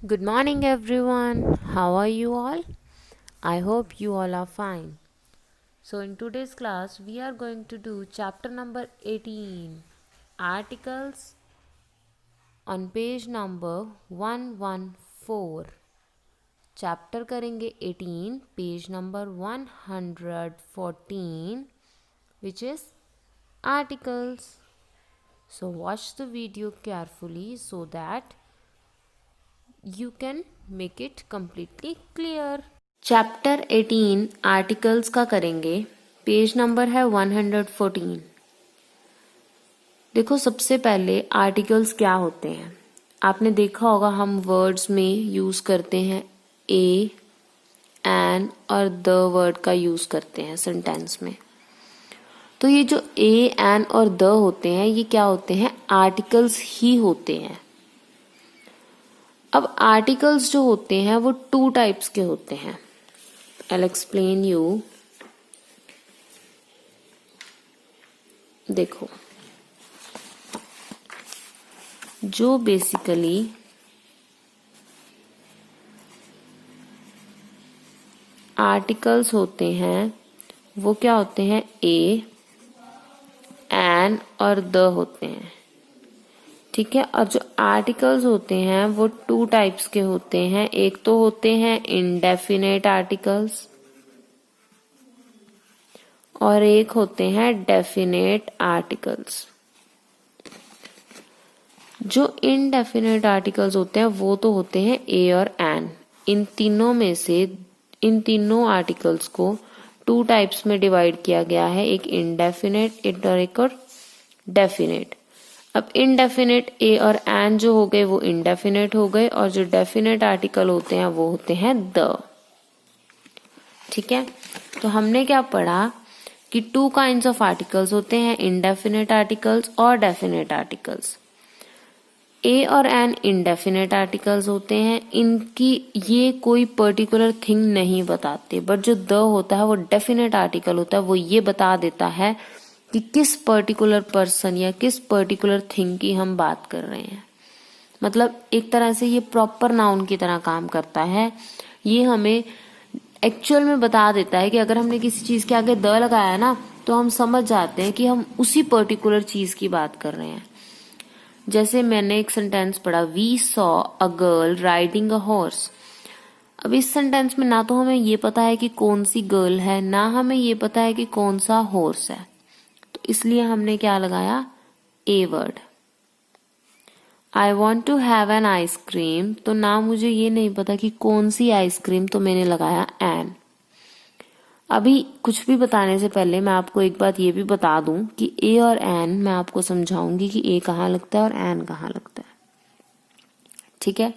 Good morning, everyone. How are you all? I hope you all are fine. So, in today's class, we are going to do chapter number 18 articles on page number 114. Chapter करेंगे 18 page number 114 which is articles. So watch the video carefully so that you can make it completely clear. Chapter 18 articles का करेंगे. Page number है 114. देखो, सबसे पहले articles क्या होते हैं. आपने देखा होगा हम वर्ड्स में यूज करते हैं ए, एन और द वर्ड का यूज करते हैं सेंटेंस में. तो ये जो ए, एन और द होते हैं ये क्या होते हैं? आर्टिकल्स ही होते हैं. अब आर्टिकल्स जो होते हैं वो 2 टाइप्स के होते हैं. I'll explain you. देखो, जो बेसिकली आर्टिकल्स होते हैं वो क्या होते हैं? ए, एन और द होते हैं. ठीक है. और जो आर्टिकल्स होते हैं वो 2 टाइप्स के होते हैं. एक तो होते हैं इंडेफिनेट आर्टिकल्स और एक होते हैं डेफिनेट आर्टिकल्स. जो इनडेफिनेट आर्टिकल्स होते हैं वो तो होते हैं ए और एन. इन तीनों आर्टिकल्स को 2 टाइप्स में डिवाइड किया गया है. एक इंडेफिनेट और एक और डेफिनेट. अब इनडेफिनेट ए और एन जो हो गए वो इंडेफिनेट हो गए और जो डेफिनेट आर्टिकल होते हैं वो होते हैं द. ठीक है. तो हमने क्या पढ़ा कि 2 काइंड्स ऑफ आर्टिकल्स होते हैं, इंडेफिनेट आर्टिकल्स और डेफिनेट आर्टिकल्स. ए और एन इंडेफिनेट आर्टिकल्स होते हैं. इनकी ये कोई पर्टिकुलर थिंग नहीं बताते. बट जो द होता है वो डेफिनेट आर्टिकल होता है. वो ये बता देता है कि किस पर्टिकुलर पर्सन या किस पर्टिकुलर थिंग की हम बात कर रहे हैं. मतलब एक तरह से ये प्रॉपर नाउन की तरह काम करता है. ये हमें एक्चुअल में बता देता है कि अगर हमने किसी चीज के आगे द लगाया ना तो हम समझ जाते हैं कि हम उसी पर्टिकुलर चीज की बात कर रहे हैं. जैसे मैंने एक सेंटेंस पढ़ा, we saw a girl riding a horse. अब इस सेंटेंस में ना तो हमें ये पता है कि कौन सी गर्ल है, ना हमें ये पता है कि कौन सा हॉर्स है. तो इसलिए हमने क्या लगाया? A word. I want to have an ice cream. तो ना मुझे ये नहीं पता कि कौन सी आइसक्रीम, तो मैंने लगाया एन. अभी कुछ भी बताने से पहले मैं आपको एक बात ये भी बता दूं कि ए और एन मैं आपको समझाऊंगी कि ए कहाँ लगता है और एन कहाँ लगता है. ठीक है.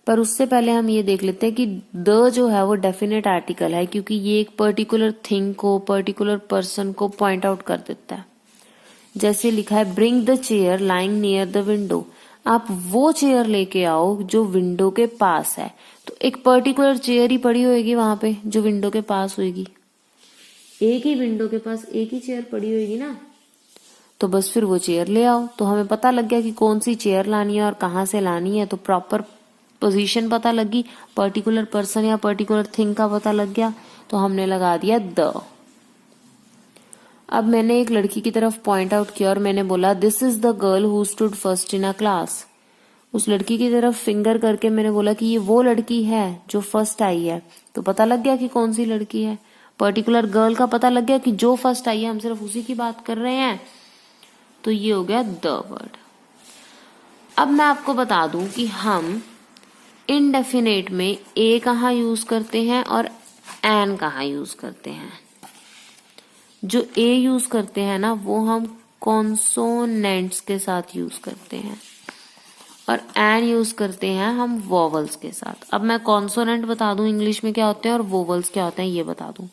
पर उससे पहले हम ये देख लेते हैं कि द जो है वो डेफिनेट आर्टिकल है क्योंकि ये एक पर्टिकुलर थिंग को, पर्टिकुलर पर्सन को पॉइंट आउट कर देता है. जैसे लिखा है bring the chair lying near the window. आप वो चेयर लेके आओ जो विंडो के पास है. तो एक पर्टिकुलर चेयर ही पड़ी होगी वहां पे जो विंडो के पास होगी. एक ही विंडो के पास एक ही चेयर पड़ी होगी ना. तो बस फिर वो चेयर ले आओ. तो हमें पता लग गया कि कौन सी चेयर लानी है और कहाँ से लानी है. तो प्रॉपर पोजीशन पता लगी, पर्टिकुलर पर्सन या पर्टिकुलर थिंग का पता लग गया. तो हमने लगा दिया द. अब मैंने एक लड़की की तरफ पॉइंट आउट किया और मैंने बोला this is the girl who stood first in a class. उस लड़की की तरफ फिंगर करके मैंने बोला कि ये वो लड़की है जो फर्स्ट आई है. तो पता लग गया कि कौन सी लड़की है. पर्टिकुलर गर्ल का पता लग गया कि जो फर्स्ट आई है, हम सिर्फ उसी की बात कर रहे हैं. तो ये हो गया द वर्ड. अब मैं आपको बता दूं कि हम इनडेफिनेट में ए कहाँ यूज करते हैं और एन कहाँ यूज करते हैं. जो ए यूज करते हैं ना वो हम कॉन्सोनेंट्स के साथ यूज करते हैं और एन यूज करते हैं हम वोवल्स के साथ. अब मैं कॉन्सोनेंट बता दूं इंग्लिश में क्या होते हैं और वोवल्स क्या होते हैं ये बता दूं.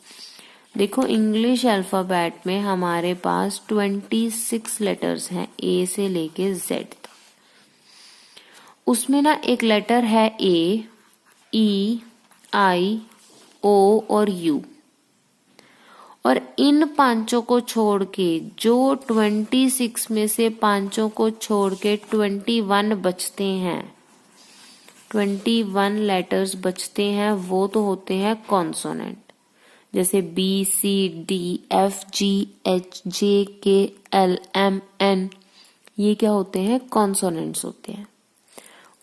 देखो, इंग्लिश अल्फाबेट में हमारे पास 26 लेटर्स हैं ए से लेके जेड तक. उसमें ना एक लेटर है ए, ई, आई, ओ और यू. और इन पांचों को छोड़ के जो 26 में से पांचों को छोड़ के 21 बचते हैं. 21 लेटर्स बचते हैं वो तो होते हैं कॉन्सोनेंट, जैसे B C D F G H J K L M N, ये क्या होते हैं? कॉन्सोनेंट्स होते हैं।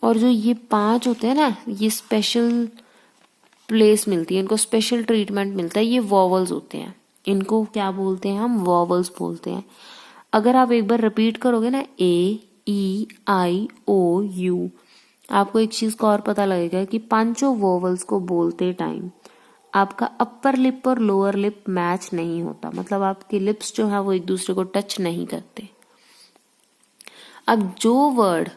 और जो ये 5 होते हैं ना, ये स्पेशल प्लेस मिलती है, इनको स्पेशल ट्रीटमेंट मिलता है, ये वॉवल्स होते हैं। इनको क्या बोलते हैं? हम वॉवल्स बोलते हैं। अगर आप एक बार रिपीट करोगे ना ए ई आई ओ यू, आपको एक चीज का और पता लगेगा कि पांचों वोवल्स को बोलते टाइम आपका अपर लिप और लोअर लिप मैच नहीं होता, मतलब आपके लिप्स जो है वो एक दूसरे को टच नहीं करते। अब जो वर्ड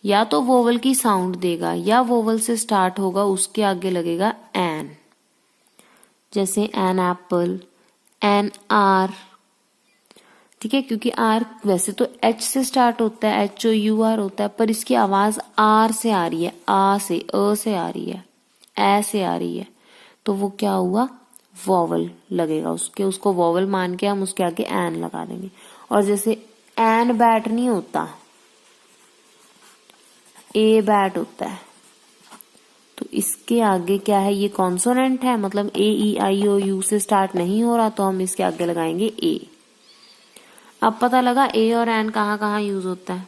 या तो वोवल की साउंड देगा या वोवल से स्टार्ट होगा, उसके आगे लगेगा एन, जैसे एन एप्पल, एन आर, ठीक है, क्योंकि आर वैसे तो एच से स्टार्ट होता है, एच ओ यू आर होता है, पर इसकी आवाज आर से आ रही है, आ से, अ से आ रही है, ए से आ रही है, तो वो क्या हुआ? वॉवल लगेगा उसके, उसको वॉवल मान के हम उसके आगे एन लगा देंगे। और जैसे एन बैट नहीं होता, ए बैट होता है, तो इसके आगे क्या है? ये कॉन्सोनेंट है, मतलब ए ई आई ओ यू से स्टार्ट नहीं हो रहा, तो हम इसके आगे लगाएंगे ए। अब पता लगा ए और एन कहाँ कहाँ यूज होता है।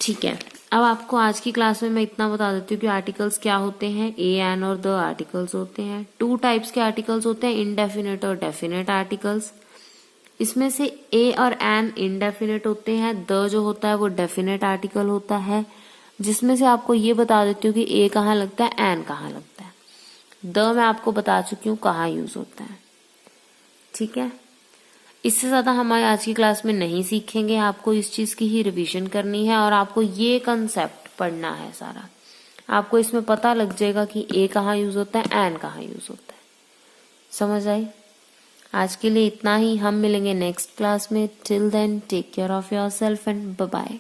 ठीक है, अब आपको आज की क्लास में मैं इतना बता देती हूँ कि आर्टिकल्स क्या होते हैं। ए एन और द आर्टिकल्स होते हैं। 2 टाइप्स के आर्टिकल्स होते हैं, इनडेफिनेट और डेफिनेट आर्टिकल्स। इसमें से ए और एन इनडेफिनेट होते हैं, द जो होता है वो डेफिनेट आर्टिकल होता है, जिसमें से आपको ये बता देती हूँ कि ए कहाँ लगता है, एन कहाँ लगता है। द मैं आपको बता चुकी हूँ कहाँ यूज होता है। ठीक है, इससे ज्यादा हमारे आज की क्लास में नहीं सीखेंगे, आपको इस चीज की ही रिवीजन करनी है और आपको ये कंसेप्ट पढ़ना है सारा। आपको इसमें पता लग जाएगा कि ए कहाँ यूज होता है, एन कहाँ यूज होता है। समझ आई? आज के लिए इतना ही, हम मिलेंगे नेक्स्ट क्लास में। Till then take care of yourself and bye bye.